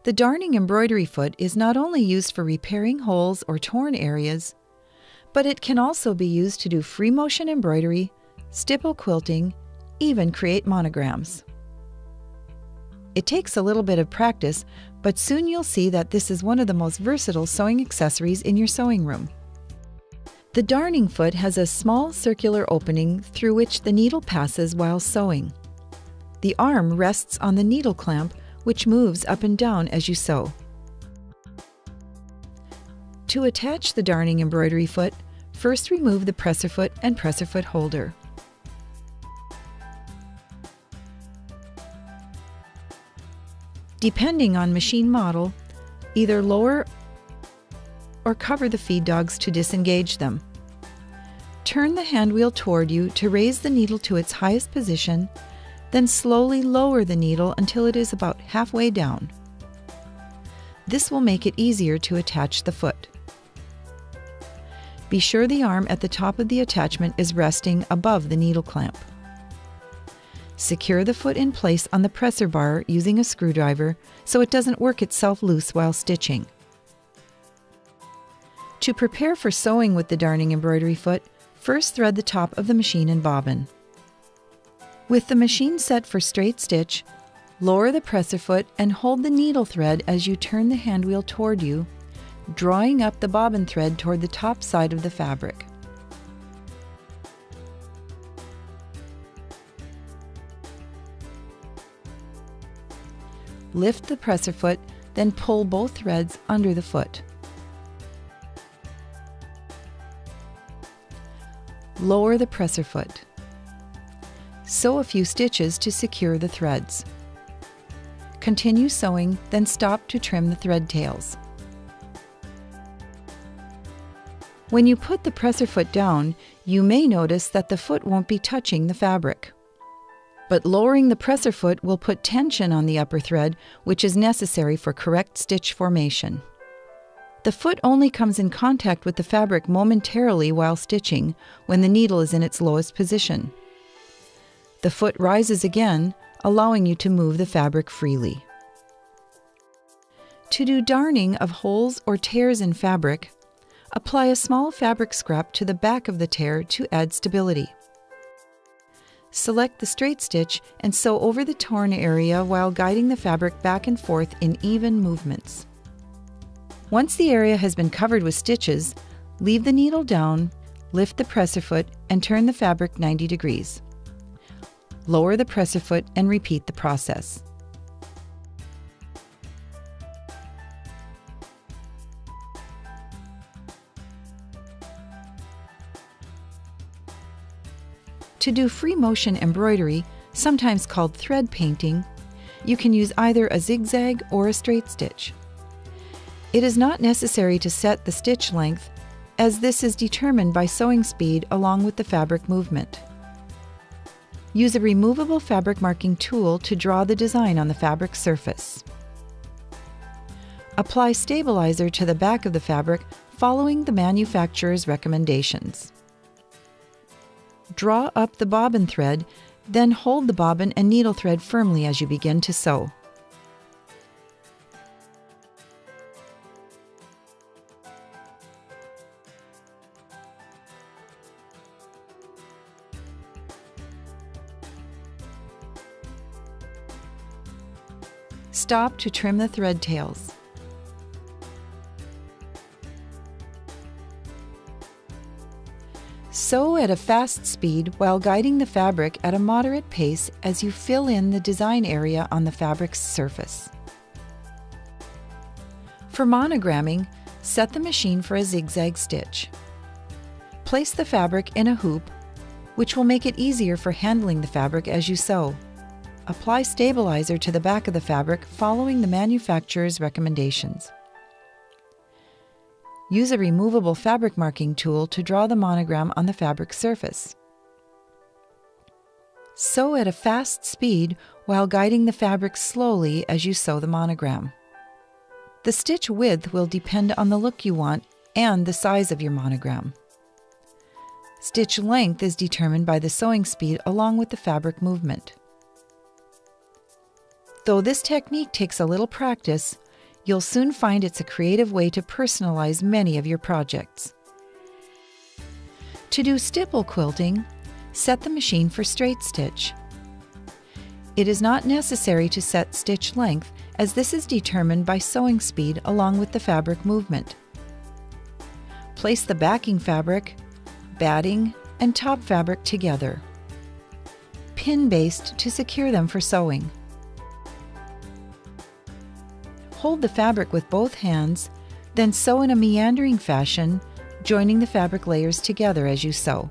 The darning embroidery foot is not only used for repairing holes or torn areas, but it can also be used to do free motion embroidery, stipple quilting, even create monograms. It takes a little bit of practice, but soon you'll see that this is one of the most versatile sewing accessories in your sewing room. The darning foot has a small circular opening through which the needle passes while sewing. The arm rests on the needle clamp, which moves up and down as you sew. To attach the darning embroidery foot, first remove the presser foot and presser foot holder. Depending on machine model, either lower or cover the feed dogs to disengage them. Turn the hand wheel toward you to raise the needle to its highest position, then slowly lower the needle until it is about halfway down. This will make it easier to attach the foot. Be sure the arm at the top of the attachment is resting above the needle clamp. Secure the foot in place on the presser bar using a screwdriver so it doesn't work itself loose while stitching. To prepare for sewing with the darning embroidery foot, first thread the top of the machine and bobbin. With the machine set for straight stitch, lower the presser foot and hold the needle thread as you turn the hand wheel toward you, drawing up the bobbin thread toward the top side of the fabric. Lift the presser foot, then pull both threads under the foot. Lower the presser foot. Sew a few stitches to secure the threads. Continue sewing, then stop to trim the thread tails. When you put the presser foot down, you may notice that the foot won't be touching the fabric. But lowering the presser foot will put tension on the upper thread, which is necessary for correct stitch formation. The foot only comes in contact with the fabric momentarily while stitching, when the needle is in its lowest position. The foot rises again, allowing you to move the fabric freely. To do darning of holes or tears in fabric, apply a small fabric scrap to the back of the tear to add stability. Select the straight stitch and sew over the torn area while guiding the fabric back and forth in even movements. Once the area has been covered with stitches, leave the needle down, lift the presser foot, and turn the fabric 90 degrees. Lower the presser foot and repeat the process. To do free motion embroidery, sometimes called thread painting, you can use either a zigzag or a straight stitch. It is not necessary to set the stitch length, as this is determined by sewing speed along with the fabric movement. Use a removable fabric marking tool to draw the design on the fabric surface. Apply stabilizer to the back of the fabric following the manufacturer's recommendations. Draw up the bobbin thread, then hold the bobbin and needle thread firmly as you begin to sew. Stop to trim the thread tails. Sew at a fast speed while guiding the fabric at a moderate pace as you fill in the design area on the fabric's surface. For monogramming, set the machine for a zigzag stitch. Place the fabric in a hoop, which will make it easier for handling the fabric as you sew. Apply stabilizer to the back of the fabric following the manufacturer's recommendations. Use a removable fabric marking tool to draw the monogram on the fabric surface. Sew at a fast speed while guiding the fabric slowly as you sew the monogram. The stitch width will depend on the look you want and the size of your monogram. Stitch length is determined by the sewing speed along with the fabric movement. Though this technique takes a little practice, You'll soon find it's a creative way to personalize many of your projects. To do stipple quilting, set the machine for straight stitch. It is not necessary to set stitch length, as this is determined by sewing speed along with the fabric movement. Place the backing fabric, batting, and top fabric together. Pin baste to secure them for sewing. Hold the fabric with both hands, then sew in a meandering fashion, joining the fabric layers together as you sew.